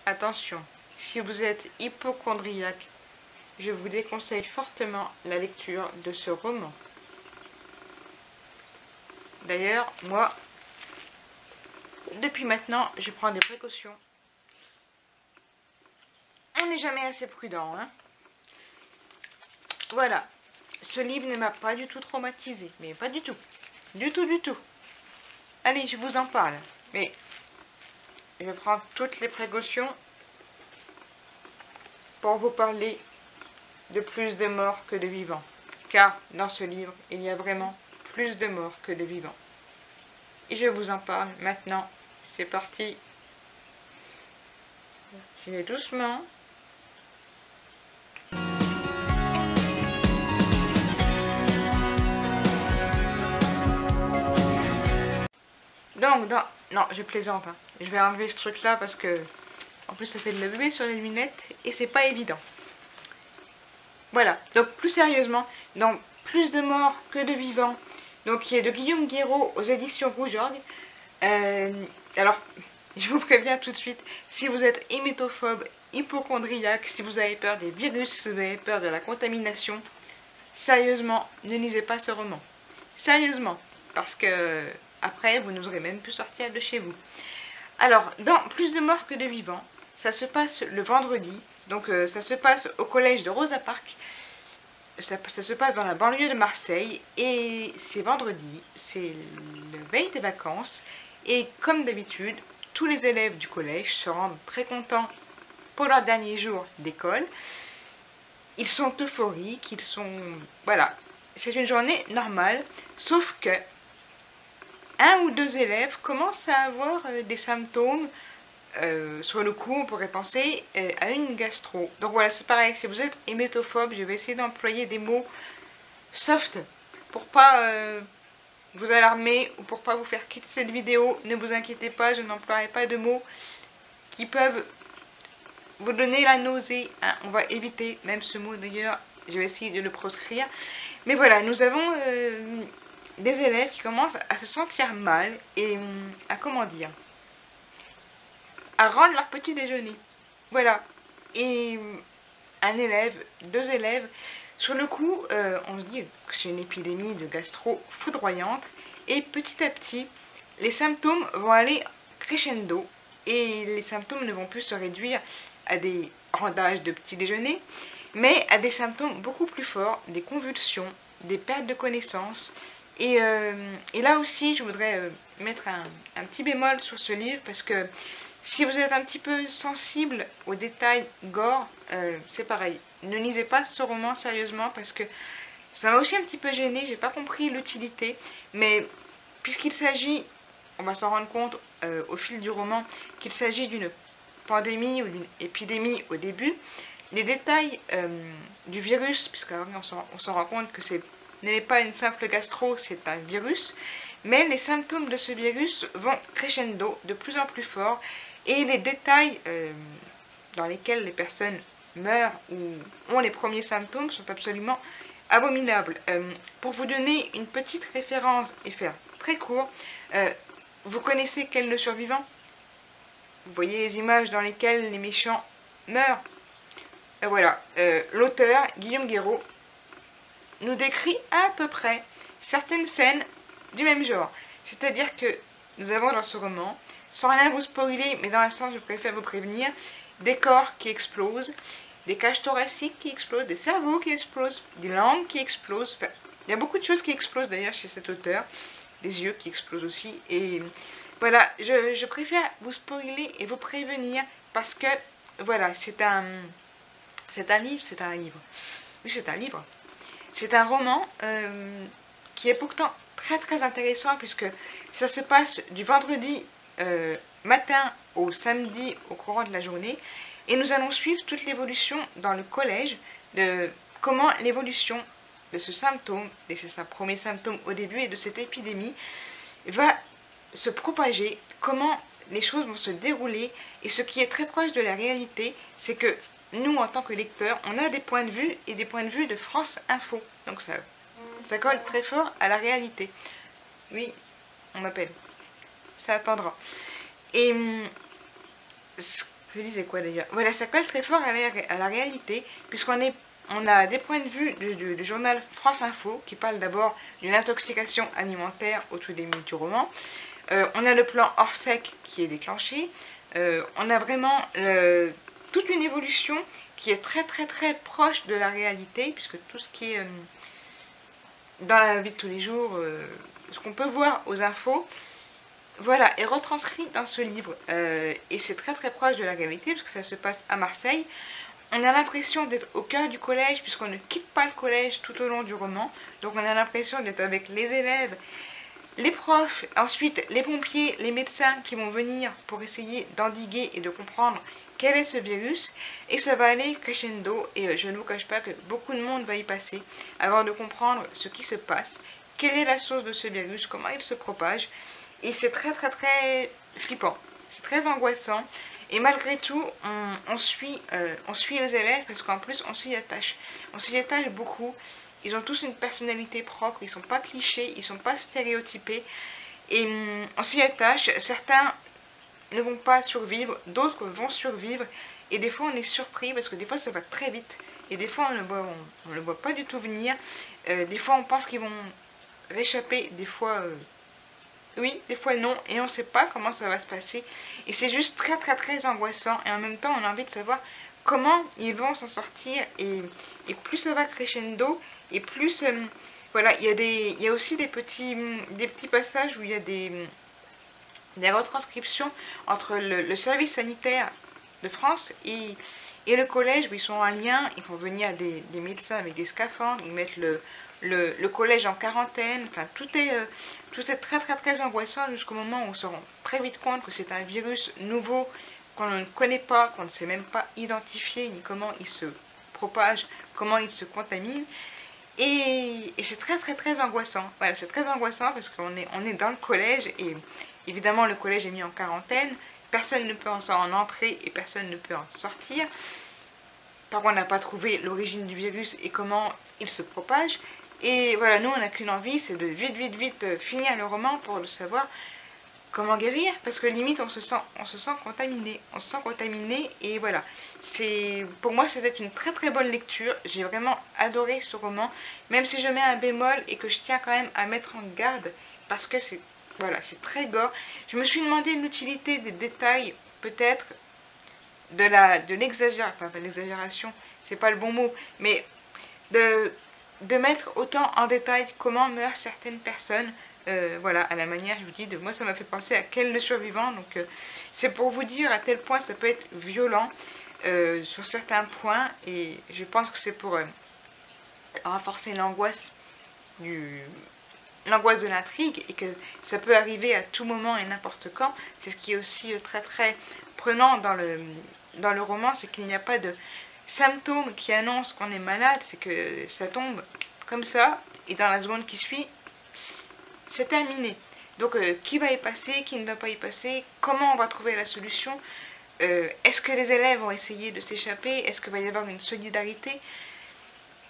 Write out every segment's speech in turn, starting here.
Attention, si vous êtes hypocondriaque, je vous déconseille fortement la lecture de ce roman. D'ailleurs, moi, depuis maintenant, je prends des précautions. On n'est jamais assez prudent, hein. Voilà, ce livre ne m'a pas du tout traumatisé, mais pas du tout. Du tout, du tout. Allez, je vous en parle, mais je prends toutes les précautions pour vous parler de plus de morts que de vivants. Car dans ce livre, il y a vraiment plus de morts que de vivants. Et je vous en parle maintenant. C'est parti. Je vais doucement. Donc, non, je plaisante. Hein. Je vais enlever ce truc-là parce que, en plus, ça fait de la buée sur les lunettes et c'est pas évident. Voilà. Donc, plus sérieusement, dans Plus de morts que de vivants, donc qui est de Guillaume Guéraud aux éditions Rougeorgue. Alors, je vous préviens tout de suite, si vous êtes hémétophobe, hypocondriaque, si vous avez peur des virus, si vous avez peur de la contamination, sérieusement, ne lisez pas ce roman. Sérieusement, parce que après, vous n'oserez même plus sortir de chez vous. Alors, dans Plus de morts que de vivants, ça se passe le vendredi, donc ça se passe au collège de Rosa Parks. Ça se passe dans la banlieue de Marseille et c'est vendredi, c'est le veille des vacances et comme d'habitude, tous les élèves du collège se rendent très contents pour leur dernier jour d'école. Ils sont euphoriques, ils sont... Voilà, c'est une journée normale, sauf que un ou deux élèves commencent à avoir des symptômes. Sur le coup, on pourrait penser à une gastro. Donc voilà, c'est pareil, si vous êtes hémétophobe, je vais essayer d'employer des mots soft pour pas vous alarmer ou pour pas vous faire quitter cette vidéo. Ne vous inquiétez pas, je n'emploierai pas de mots qui peuvent vous donner la nausée. Hein. On va éviter même ce mot d'ailleurs, je vais essayer de le proscrire. Mais voilà, nous avons des élèves qui commencent à se sentir mal et à comment dire, à rendre leur petit déjeuner. Voilà. Et un élève, deux élèves, sur le coup, on se dit que c'est une épidémie de gastro foudroyante. Et petit à petit, les symptômes vont aller crescendo. Et les symptômes ne vont plus se réduire à des rendages de petit déjeuner, mais à des symptômes beaucoup plus forts, des convulsions, des pertes de connaissance. Et là aussi, je voudrais mettre un petit bémol sur ce livre parce que si vous êtes un petit peu sensible aux détails gore, c'est pareil. Ne lisez pas ce roman sérieusement parce que ça m'a aussi un petit peu gêné. J'ai pas compris l'utilité. Mais puisqu'il s'agit, on va s'en rendre compte au fil du roman, qu'il s'agit d'une pandémie ou d'une épidémie au début, les détails du virus, puisqu'on s'en rend compte que ce n'est pas une simple gastro, c'est un virus, mais les symptômes de ce virus vont crescendo de plus en plus fort. Et les détails dans lesquels les personnes meurent ou ont les premiers symptômes sont absolument abominables. Pour vous donner une petite référence et faire très court, vous connaissez Quel le survivant? Vous voyez les images dans lesquelles les méchants meurent. Voilà, l'auteur, Guillaume Guéraud, nous décrit à peu près certaines scènes du même genre. C'est-à-dire que nous avons dans ce roman, sans rien vous spoiler, mais dans l'instant je préfère vous prévenir, des corps qui explosent, des cages thoraciques qui explosent, des cerveaux qui explosent, des langues qui explosent. Enfin, il y a beaucoup de choses qui explosent d'ailleurs chez cet auteur, des yeux qui explosent aussi. Et voilà, je préfère vous spoiler et vous prévenir parce que voilà, c'est un livre. Oui, c'est un livre. C'est un roman qui est pourtant très très intéressant puisque ça se passe du vendredi matin au samedi au courant de la journée et nous allons suivre toute l'évolution dans le collège de comment l'évolution de ce symptôme, et c'est un premier symptôme au début et de cette épidémie, va se propager, comment les choses vont se dérouler. Et ce qui est très proche de la réalité, c'est que nous en tant que lecteurs, on a des points de vue et des points de vue de France Info, donc ça colle très fort à la réalité. Oui, on m'appelle, ça attendra. Et Je disais quoi d'ailleurs? Voilà, ça colle très fort à la réalité, on a des points de vue du journal France Info, qui parle d'abord d'une intoxication alimentaire au tout début du roman. On a le plan Orsec qui est déclenché. On a vraiment toute une évolution qui est très très très proche de la réalité, puisque tout ce qui est dans la vie de tous les jours, ce qu'on peut voir aux infos, voilà, est retranscrit dans ce livre. Et c'est très très proche de la réalité, parce que ça se passe à Marseille. On a l'impression d'être au cœur du collège, puisqu'on ne quitte pas le collège tout au long du roman. Donc on a l'impression d'être avec les élèves, les profs, ensuite les pompiers, les médecins qui vont venir pour essayer d'endiguer et de comprendre quel est ce virus. Et ça va aller crescendo, et je ne vous cache pas que beaucoup de monde va y passer avant de comprendre ce qui se passe, quelle est la source de ce virus, comment il se propage. Et c'est très très très flippant, c'est très angoissant. Et malgré tout, on suit les élèves parce qu'en plus on s'y attache. On s'y attache beaucoup. Ils ont tous une personnalité propre, ils sont pas clichés, ils sont pas stéréotypés. Et on s'y attache. Certains ne vont pas survivre, d'autres vont survivre. Et des fois on est surpris parce que des fois ça va très vite. Et des fois on le voit pas du tout venir. Des fois on pense qu'ils vont réchapper, des fois... oui, des fois non, et on ne sait pas comment ça va se passer. Et c'est juste très très très angoissant. Et en même temps, on a envie de savoir comment ils vont s'en sortir. Et plus ça va crescendo, et plus... voilà, il y a aussi des petits passages où il y a des retranscriptions entre le service sanitaire de France et le collège, où ils sont en lien. Ils font venir des médecins avec des scaphandres, ils mettent le collège en quarantaine. Enfin, tout est très très très angoissant jusqu'au moment où on se rend très vite compte que c'est un virus nouveau qu'on ne connaît pas, qu'on ne sait même pas identifier ni comment il se propage, comment il se contamine. Et c'est très très très angoissant. Voilà, c'est très angoissant parce qu'on est dans le collège et évidemment le collège est mis en quarantaine. Personne ne peut en entrer et personne ne peut en sortir. Tant qu'on n'a pas trouvé l'origine du virus et comment il se propage. Et voilà, nous on n'a qu'une envie, c'est de vite finir le roman pour le savoir comment guérir, parce que limite on se sent contaminé, et voilà. Pour moi c'était une très très bonne lecture, j'ai vraiment adoré ce roman, même si je mets un bémol et que je tiens quand même à mettre en garde, parce que c'est très gore. Je me suis demandé l'utilité des détails, peut-être, de l'exagération, c'est pas le bon mot, mais de mettre autant en détail comment meurent certaines personnes, voilà, à la manière, je vous dis, moi ça m'a fait penser à Ken le survivant, donc c'est pour vous dire à tel point ça peut être violent sur certains points, et je pense que c'est pour renforcer l'angoisse de l'intrigue, et que ça peut arriver à tout moment et n'importe quand. C'est ce qui est aussi très très prenant dans le roman, c'est qu'il n'y a pas de symptômes qui annoncent qu'on est malade, c'est que ça tombe comme ça, et dans la seconde qui suit, c'est terminé. Donc qui va y passer, qui ne va pas y passer, comment on va trouver la solution, est-ce que les élèves vont essayer de s'échapper, est-ce qu'il va y avoir une solidarité,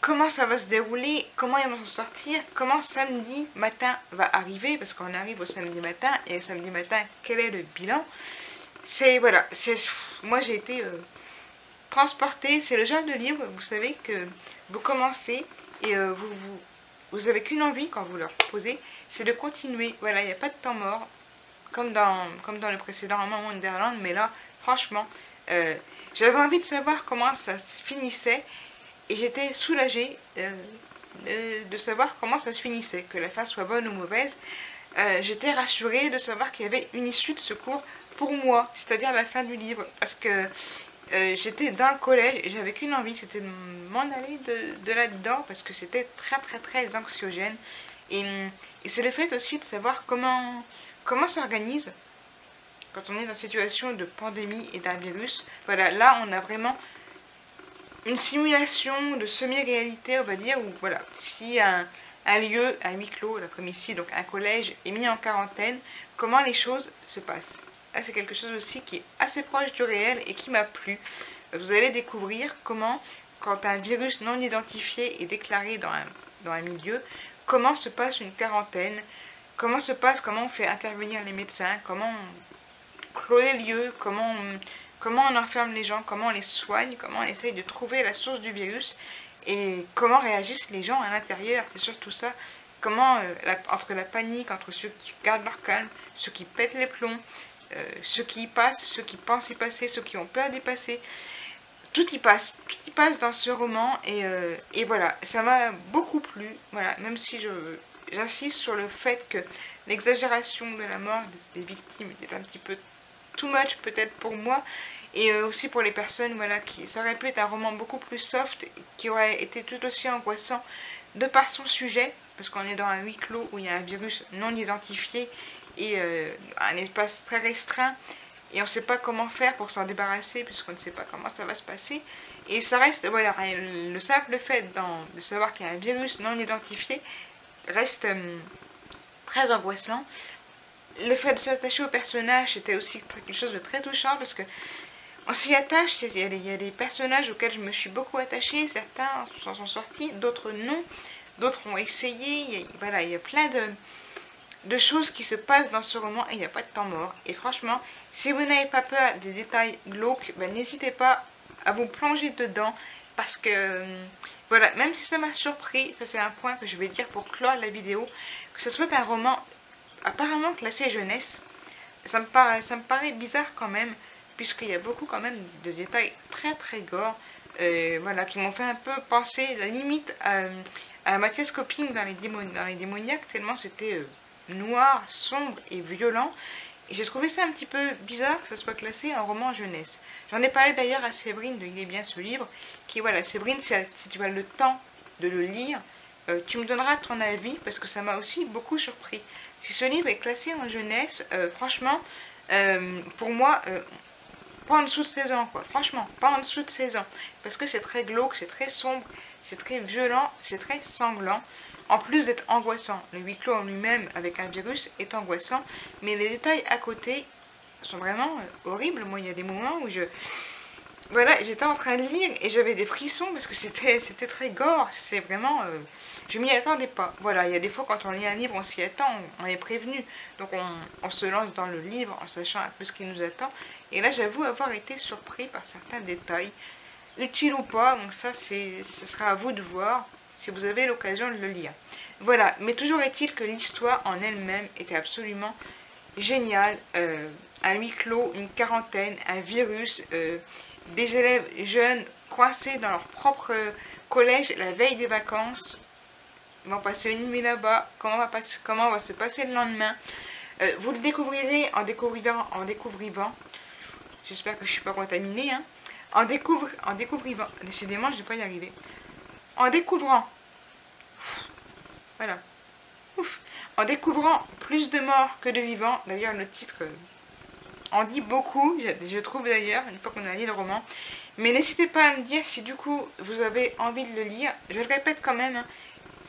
comment ça va se dérouler, comment ils vont s'en sortir, comment samedi matin va arriver, parce qu'on arrive au samedi matin, et le samedi matin, quel est le bilan. Voilà, moi j'ai été... transporté, c'est le genre de livre, vous savez, que vous commencez et vous avez qu'une envie quand vous leur proposez, c'est de continuer. Voilà, il n'y a pas de temps mort, comme dans le précédent roman Wonderland, mais là, franchement, j'avais envie de savoir comment ça se finissait, et j'étais soulagée de savoir comment ça se finissait, que la fin soit bonne ou mauvaise. J'étais rassurée de savoir qu'il y avait une issue de secours pour moi, c'est-à-dire la fin du livre, parce que j'étais dans le collège et j'avais qu'une envie, c'était de m'en aller de là-dedans, parce que c'était très très très anxiogène. Et c'est le fait aussi de savoir comment s'organise quand on est dans une situation de pandémie et d'un virus. Voilà, là on a vraiment une simulation de semi-réalité, on va dire, où voilà, si un lieu, un huis clos, là, comme ici, donc un collège, est mis en quarantaine, comment les choses se passent. Là, c'est quelque chose aussi qui est assez proche du réel et qui m'a plu. Vous allez découvrir comment, quand un virus non identifié est déclaré dans un milieu, comment se passe une quarantaine, comment on fait intervenir les médecins, comment on clôt les lieux, comment comment on enferme les gens, comment on les soigne, comment on essaye de trouver la source du virus et comment réagissent les gens à l'intérieur. C'est surtout ça. Comment, entre la panique, entre ceux qui gardent leur calme, ceux qui pètent les plombs, ceux qui y passent, ceux qui pensent y passer, ceux qui ont peur d'y passer, tout y passe dans ce roman et voilà, ça m'a beaucoup plu, voilà, même si j'insiste sur le fait que l'exagération de la mort des victimes était un petit peu too much peut-être pour moi et aussi pour les personnes, voilà, ça aurait pu être un roman beaucoup plus soft qui aurait été tout aussi angoissant de par son sujet, parce qu'on est dans un huis clos où il y a un virus non identifié et un espace très restreint. Et on ne sait pas comment faire pour s'en débarrasser, puisqu'on ne sait pas comment ça va se passer. Et ça reste, voilà, le simple fait de savoir qu'il y a un virus non identifié reste très angoissant. Le fait de s'attacher au personnage, c'était aussi quelque chose de très touchant, parce que on s'y attache, il y a des personnages auxquels je me suis beaucoup attachée, certains s'en sont sortis, d'autres non, d'autres ont essayé, voilà, il y a plein de choses qui se passent dans ce roman et il n'y a pas de temps mort. Et franchement, si vous n'avez pas peur des détails glauques, ben, n'hésitez pas à vous plonger dedans parce que, voilà, même si ça m'a surpris, ça c'est un point que je vais dire pour clore la vidéo, que ce soit un roman apparemment classé jeunesse, ça me paraît bizarre quand même, puisqu'il y a beaucoup quand même de détails très très gore, voilà, qui m'ont fait un peu penser, la limite, à Mathias Coping dans les démoniaques, tellement c'était noir, sombre et violent. Et j'ai trouvé ça un petit peu bizarre que ça soit classé en roman jeunesse. J'en ai parlé d'ailleurs à Séverine de Il est bien ce livre, qui voilà, Séverine, si tu as le temps de le lire, tu me donneras ton avis, parce que ça m'a aussi beaucoup surpris. Si ce livre est classé en jeunesse, franchement, pour moi, pas en dessous de 16 ans, quoi. Franchement, pas en dessous de 16 ans. Parce que c'est très glauque, c'est très sombre, c'est très violent, c'est très sanglant. En plus d'être angoissant, le huis clos en lui-même avec un virus est angoissant, mais les détails à côté sont vraiment horribles. Moi, il y a des moments où voilà, j'étais en train de lire et j'avais des frissons parce que c'était très gore. C'est vraiment, je m'y attendais pas. Voilà, il y a des fois quand on lit un livre, on s'y attend, on est prévenu, donc on se lance dans le livre en sachant un peu ce qui nous attend. Et là, j'avoue avoir été surpris par certains détails, utiles ou pas. Donc ça, ce sera à vous de voir si vous avez l'occasion de le lire. Voilà, mais toujours est-il que l'histoire en elle-même était absolument géniale. Un huis clos, une quarantaine, un virus, des élèves jeunes coincés dans leur propre collège la veille des vacances. Ils vont passer une nuit là-bas, comment va se passer le lendemain. Vous le découvrirez en découvrant. J'espère que je ne suis pas contaminée, hein. En découvrant, décidément je ne vais pas y arriver. En découvrant, voilà, ouf, en découvrant plus de morts que de vivants, d'ailleurs le titre en dit beaucoup, je trouve d'ailleurs, une fois qu'on a lu le roman, mais n'hésitez pas à me dire si du coup vous avez envie de le lire, je le répète quand même, hein,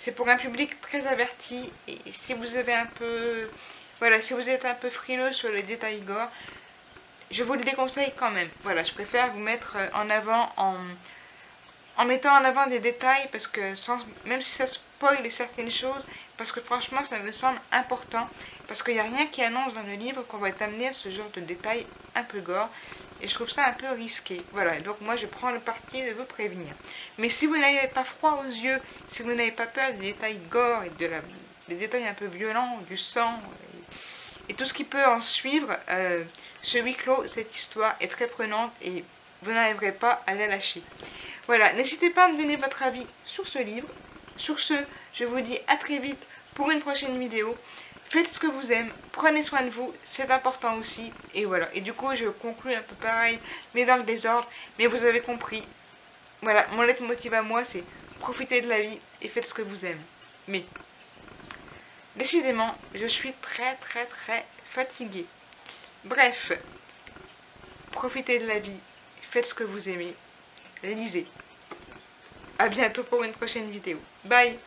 c'est pour un public très averti, et si vous avez un peu, voilà, si vous êtes un peu frileux sur les détails gore, je vous le déconseille quand même, voilà, je préfère vous mettre en avant en mettant en avant des détails, parce que même si ça spoil certaines choses, parce que franchement ça me semble important, parce qu'il n'y a rien qui annonce dans le livre qu'on va être amené à ce genre de détails un peu gore, et je trouve ça un peu risqué. Voilà, donc moi je prends le parti de vous prévenir. Mais si vous n'avez pas froid aux yeux, si vous n'avez pas peur des détails gore et des détails un peu violents, du sang, et tout ce qui peut en suivre, ce huis clos, cette histoire est très prenante et vous n'arriverez pas à la lâcher. Voilà, n'hésitez pas à me donner votre avis sur ce livre. Sur ce, je vous dis à très vite pour une prochaine vidéo. Faites ce que vous aimez, prenez soin de vous, c'est important aussi. Et voilà, et du coup je conclue un peu pareil, mais dans le désordre. Mais vous avez compris, voilà, mon leitmotiv à moi c'est profitez de la vie et faites ce que vous aimez. Mais, décidément, je suis très fatiguée. Bref, profitez de la vie, faites ce que vous aimez. Lisez. A bientôt pour une prochaine vidéo. Bye!